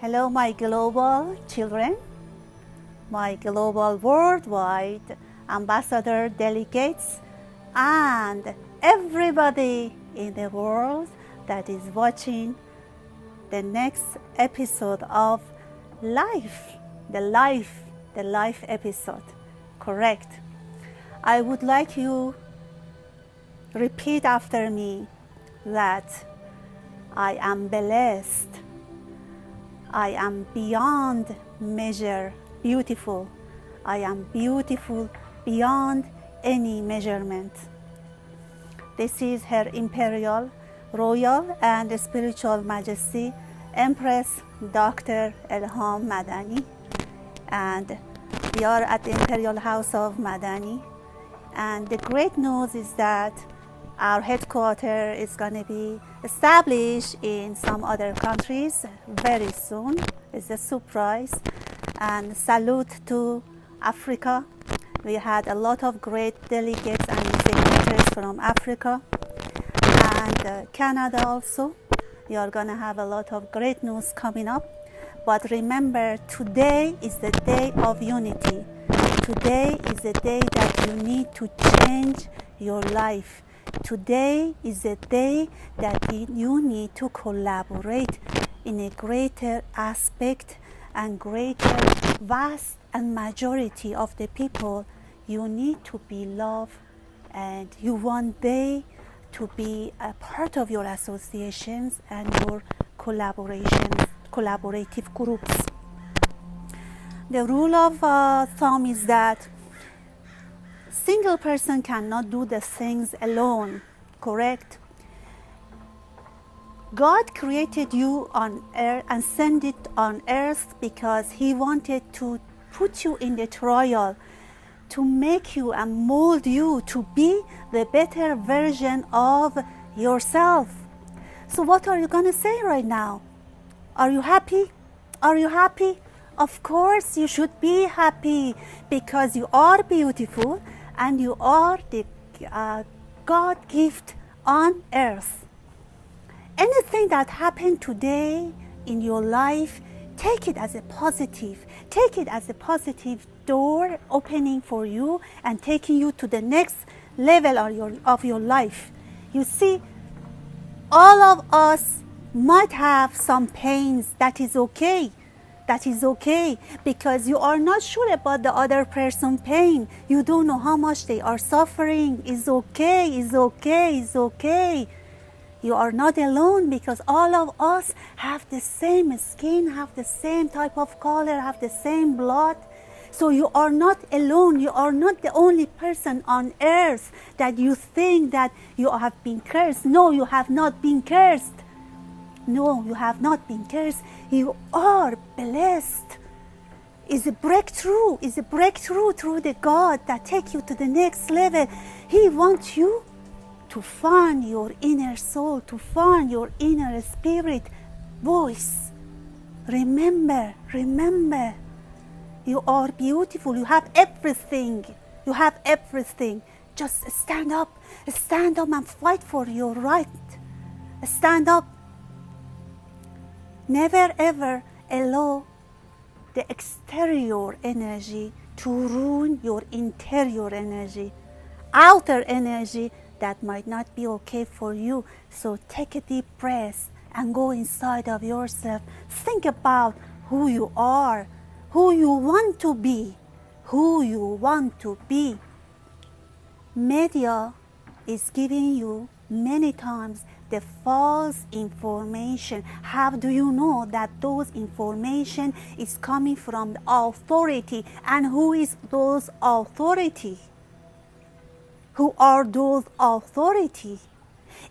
Hello, my global children, my global worldwide ambassador delegates, and everybody in the world that is watching the next episode of the life episode. Correct. I would like you repeat after me that I am blessed. I am beyond measure beautiful. I am beautiful beyond any measurement. This is Her Imperial, Royal and Spiritual Majesty, Empress Dr. Elham Madani. And we are at the Imperial House of Madani. And the great news is that our headquarters is going to be established in some other countries very soon. It's a surprise. And salute to Africa. We had a lot of great delegates and signatories from Africa and Canada also. We are going to have a lot of great news coming up. But remember, today is the day of unity. Today is the day that you need to change your life. Today is the day that you need to collaborate in a greater aspect and greater vast and majority of the people. You need to be loved, and you want they to be a part of your associations and your collaborative groups. The rule of thumb is that single person cannot do the things alone, correct? God created you on earth and sent it on earth because He wanted to put you in the trial, to make you and mold you to be the better version of yourself. So what are you going to say right now? Are you happy? Are you happy? Of course you should be happy because you are beautiful and you are the God gift on earth. Anything that happened today in your life, take it as a positive. Take it as a positive door opening for you and taking you to the next level of your life. You see, all of us might have some pains. That is okay. That is okay, because you are not sure about the other person's pain. You don't know how much they are suffering. It's okay, it's okay, it's okay. You are not alone because all of us have the same skin, have the same type of color, have the same blood. So you are not alone. You are not the only person on earth that you think that you have been cursed. No, you have not been cursed. No, you have not been cursed. You are blessed. It's a breakthrough. It's a breakthrough through the God that take you to the next level. He wants you to find your inner soul, to find your inner spirit voice. Remember, you are beautiful. You have everything. You have everything. Just stand up and fight for your right. Stand up. Never ever allow the exterior energy to ruin your interior energy, outer energy that might not be okay for you. So take a deep breath and go inside of yourself. Think about who you are, who you want to be, who you want to be. Media is giving you many times the false information. How do you know that those information is coming from the authority? And who is those authority? Who are those authority?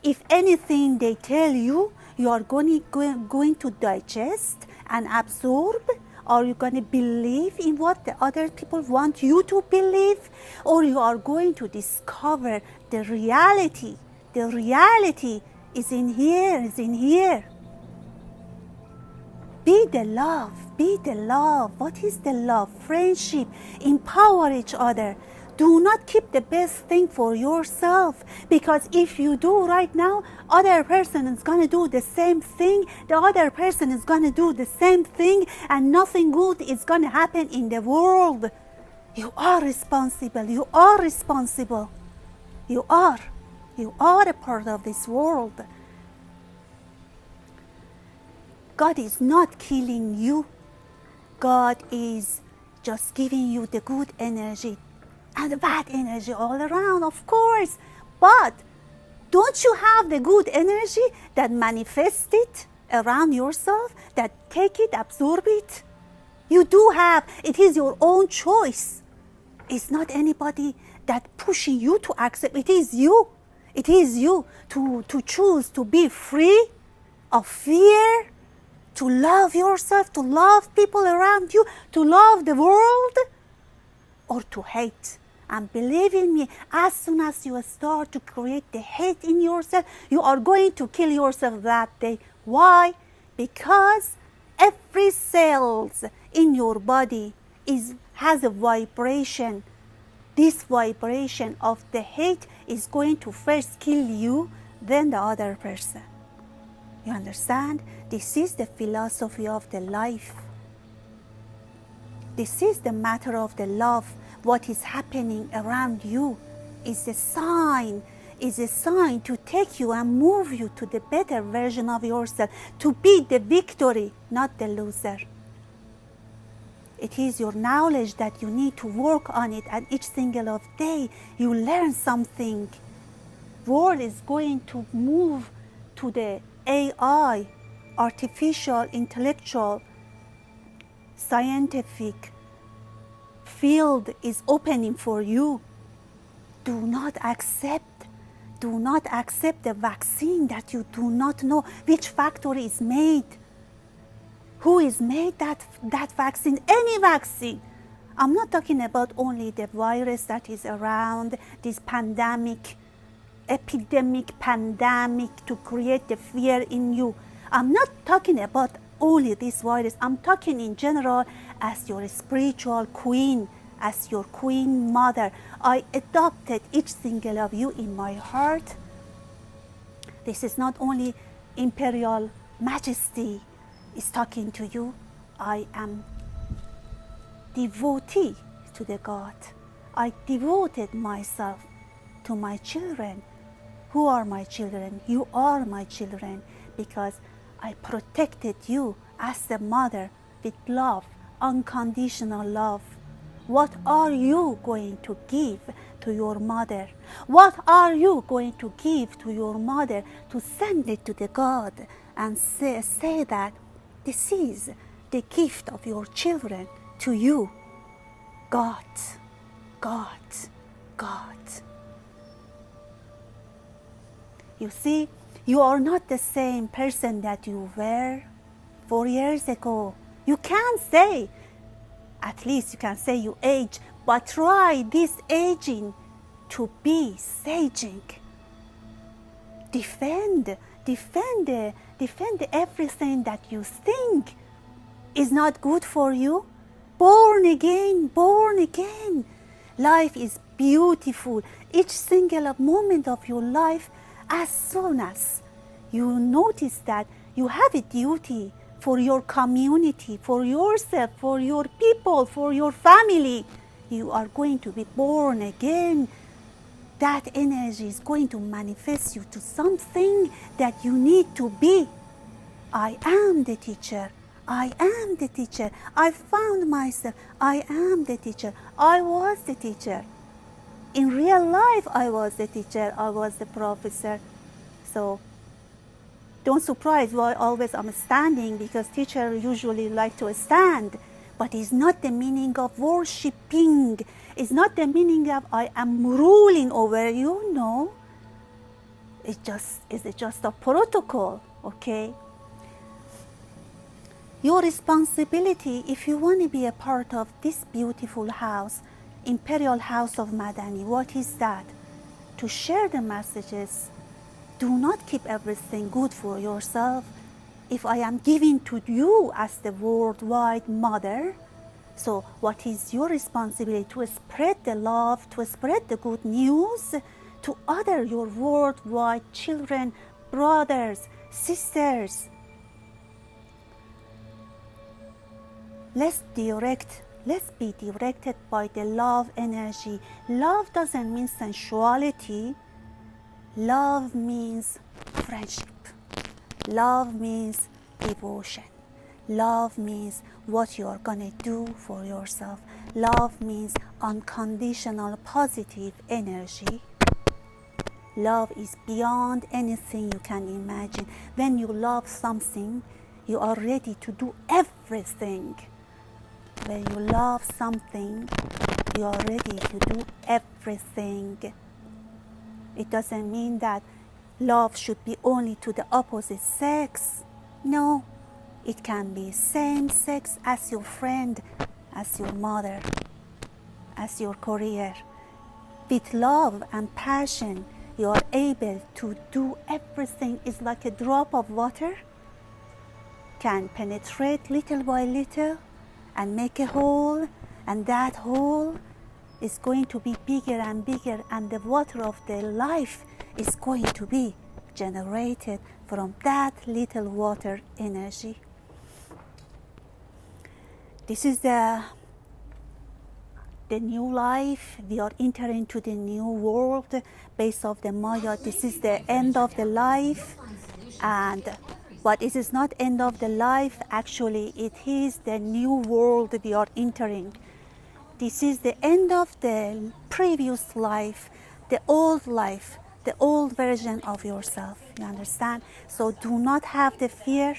If anything they tell you, you are going to digest and absorb. Are you going to believe in what the other people want you to believe? Or you are going to discover the reality? The reality is in here, is in here. Be the love, be the love. What is the love? Friendship. Empower each other. Do not keep the best thing for yourself, because if you do right now, other person is going to do the same thing, the other person is going to do the same thing, and nothing good is going to happen in the world. You are responsible. You are responsible. You are a part of this world. God is not killing you. God is just giving you the good energy and the bad energy all around, of course. But don't you have the good energy that manifests it around yourself, that take it, absorb it? You do have. It is your own choice. It's not anybody that pushing you to accept. It is you. It is you to choose to be free of fear, to love yourself, to love people around you, to love the world, or to hate. And believe in me, as soon as you start to create the hate in yourself, you are going to kill yourself that day. Why? Because every cell in your body has a vibration. This vibration of the hate is going to first kill you, then the other person. You understand? This is the philosophy of the life. This is the matter of the love. What is happening around you is a sign to take you and move you to the better version of yourself, to be the victory, not the loser. It is your knowledge that you need to work on it, and each single day you learn something. World is going to move to the AI, artificial, intellectual, scientific field is opening for you. Do not accept the vaccine that you do not know which factory is made. Who is made that vaccine? Any vaccine. I'm not talking about only the virus that is around, this epidemic pandemic to create the fear in you. I'm not talking about only this virus. I'm talking in general as your spiritual queen, as your queen mother. I adopted each single of you in my heart. This is not only Imperial Majesty is talking to you. I am devotee to the God. I devoted myself to my children. Who are my children? You are my children, because I protected you as a mother with love, unconditional love. What are you going to give to your mother? What are you going to give to your mother to send it to the God and say that this is the gift of your children to you? God, God, God. You see, you are not the same person that you were 4 years ago. You can't say, at least you can say you age, but try this aging to be saging. Defend everything that you think is not good for you. Born again. Life is beautiful. Each single moment of your life, as soon as you notice that you have a duty for your community, for yourself, for your people, for your family, you are going to be born again. That energy is going to manifest you to something that you need to be. I am the teacher. I am the teacher. I found myself. I am the teacher. I was the teacher. In real life, I was the teacher. I was the professor. So don't surprise why always I'm standing, because teachers usually like to stand. But it's not the meaning of worshipping. It's not the meaning of I am ruling over you. No. It's just a protocol, okay? Your responsibility, if you want to be a part of this beautiful house, Imperial House of Madani, what is that? To share the messages. Do not keep everything good for yourself. If I am giving to you as the worldwide mother, So what is your responsibility? To spread the love, to spread the good news to other your worldwide children, brothers, sisters. Let's be directed by the love energy. Love doesn't mean sensuality. Love means friendship. Love means devotion. Love means what you are gonna do for yourself. Love means unconditional positive energy. Love is beyond anything you can imagine. When you love something, you are ready to do everything. When you love something, you are ready to do everything. It doesn't mean that love should be only to the opposite sex. No, it can be same sex as your friend, as your mother, as your career. With love and passion, you are able to do everything. It's like a drop of water can penetrate little by little and make a hole, and that hole is going to be bigger and bigger, and the water of the life is going to be generated from that little water energy. This is the new life. We are entering to the new world based off the Maya. This is the end of the life, but it is not end of the life. Actually, it is the new world we are entering. This is the end of the previous life, the old life, the old version of yourself. You understand? So do not have the fear.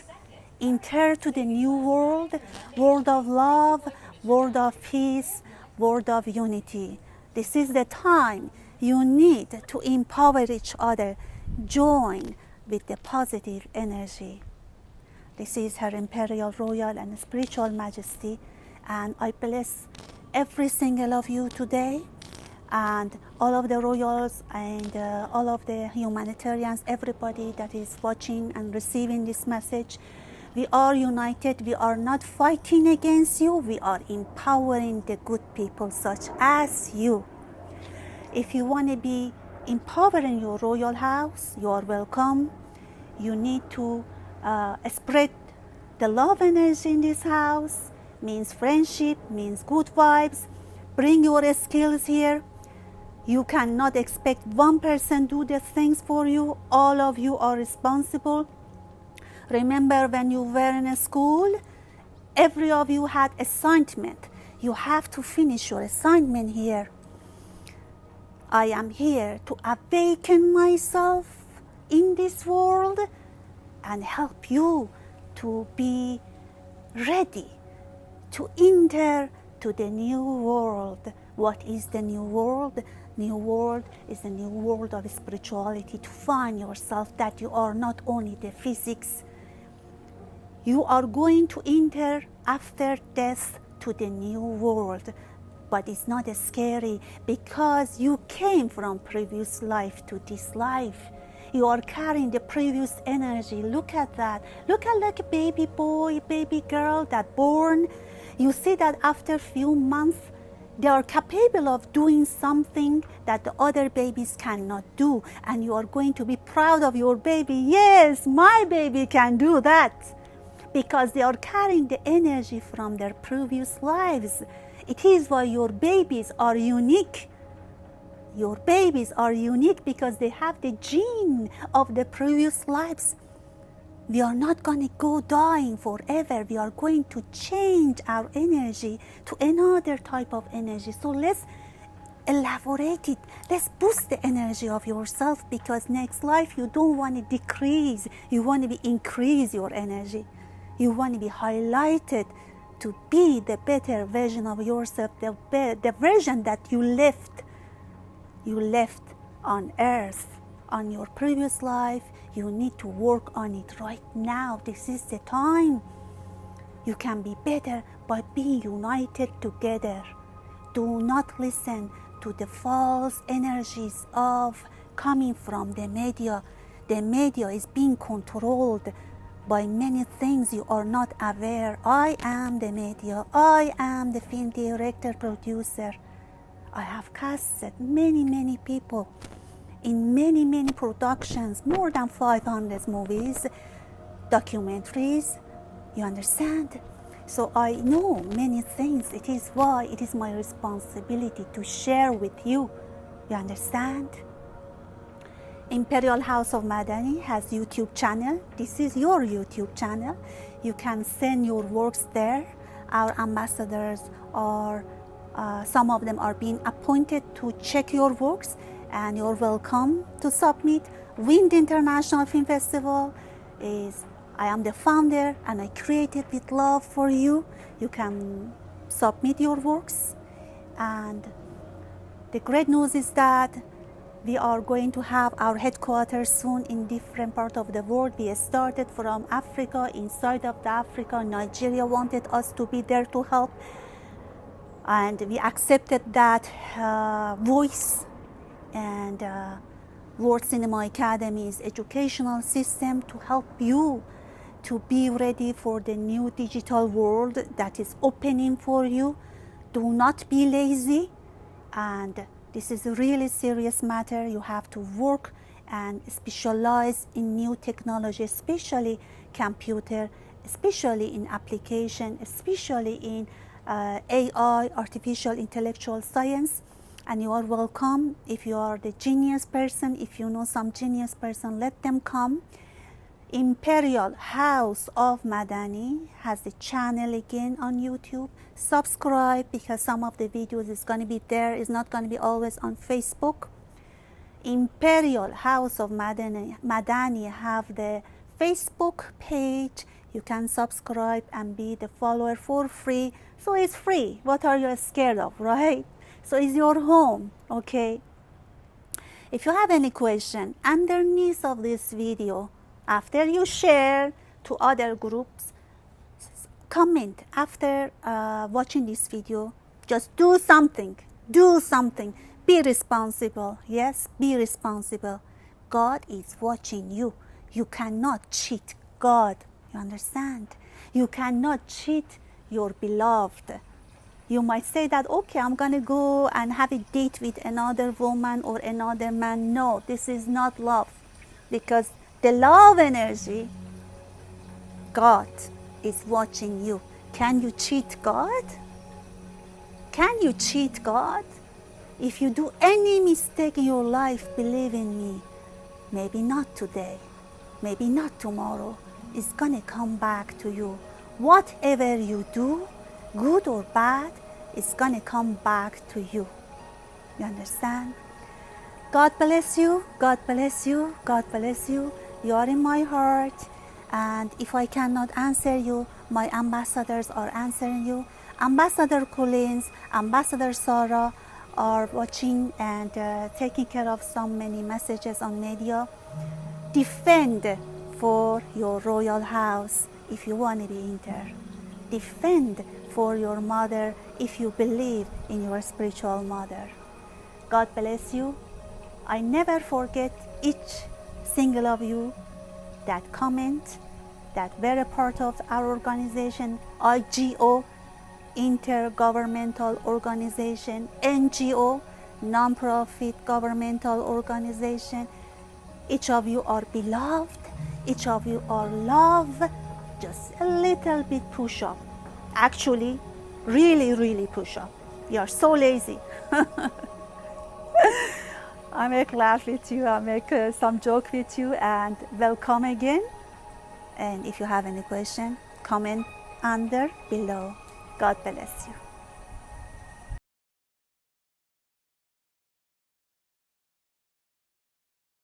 Enter to the new world, world of love, world of peace, world of unity. This is the time you need to empower each other. Join with the positive energy. This is Her Imperial, Royal and Spiritual Majesty, and I bless every single of you today, and all of the royals and all of the humanitarians, everybody that is watching and receiving this message. We are united. We are not fighting against you. We are empowering the good people such as you. If you want to be empowering your royal house, you are welcome. You need to spread the love energy in this house. Means friendship, means good vibes. Bring your skills here. You cannot expect one person do the things for you. All of you are responsible. Remember when you were in school, every of you had assignment. You have to finish your assignment here. I am here to awaken myself in this world and help you to be ready to enter to the new world. What is the new world? New world is the new world of spirituality, to find yourself that you are not only the physics. You are going to enter after death to the new world, but it's not scary because you came from previous life to this life. You are carrying the previous energy. Look at that. Look at like a baby boy, baby girl that born. You see that after a few months, they are capable of doing something that the other babies cannot do. And you are going to be proud of your baby. Yes, my baby can do that. Because they are carrying the energy from their previous lives. It is why your babies are unique. Your babies are unique because they have the gene of the previous lives. We are not going to go dying forever. We are going to change our energy to another type of energy. So let's elaborate it. Let's boost the energy of yourself, because next life you don't want to decrease. You want to increase your energy. You want to be highlighted to be the better version of yourself, the version that you left on earth, on your previous life. You need to work on it right now. This is the time. You can be better by being united together. Do not listen to the false energies of coming from the media. The media is being controlled by many things you are not aware. I am the media, I am the film director, producer. I have casted many people in many productions, more than 500 movies, documentaries, you understand? So I know many things. It is why it is my responsibility to share with you, you understand? Imperial House of Madani has YouTube channel. This is your YouTube channel. You can send your works there. Our ambassadors are, some of them are being appointed to check your works, and you're welcome to submit. Wind International Film Festival is, I am the founder and I created with love for you. You can submit your works, and the great news is that we are going to have our headquarters soon in different parts of the world. We started from Africa, inside of Africa. Nigeria wanted us to be there to help, and we accepted that voice. And World Cinema Academy's educational system to help you to be ready for the new digital world that is opening for you. Do not be lazy, and this is a really serious matter. You have to work and specialize in new technology, especially computer, especially in application, especially in AI, artificial intellectual science. And you are welcome. If you are the genius person, if you know some genius person, let them come. Imperial House of Madani has a channel again on YouTube. Subscribe, because some of the videos is going to be there. It's not going to be always on Facebook. Imperial House of Madani have the Facebook page. You can subscribe and be the follower for free. So it's free. What are you scared of, right? So it's your home, okay? If you have any question underneath of this video, after you share to other groups, comment after watching this video. Just do something. Do something. Be responsible. Yes, be responsible. God is watching you. You cannot cheat God. You understand? You cannot cheat your beloved. You might say that, okay, I'm going to go and have a date with another woman or another man. No, this is not love. Because the love energy, God is watching you. Can you cheat God? Can you cheat God? If you do any mistake in your life, believe in me, maybe not today, maybe not tomorrow, it's going to come back to you. Whatever you do, good or bad, it's going to come back to you. You understand? God bless you. God bless you. God bless you. You are in my heart. And if I cannot answer you, my ambassadors are answering you. Ambassador Collins, Ambassador Sarah are watching and taking care of so many messages on media. Defend for your royal house if you want to be in there. Defend for your mother if you believe in your spiritual mother. God bless you. I never forget each single of you that comment, that were a part of our organization, IGO, Intergovernmental Organization, NGO, non-profit governmental organization. Each of you are beloved. Each of you are loved. Just a little bit push up. Actually, really push up. You are so lazy. I make laugh with you, I make some joke with you, and welcome again. And if you have any question, comment under below. God bless you.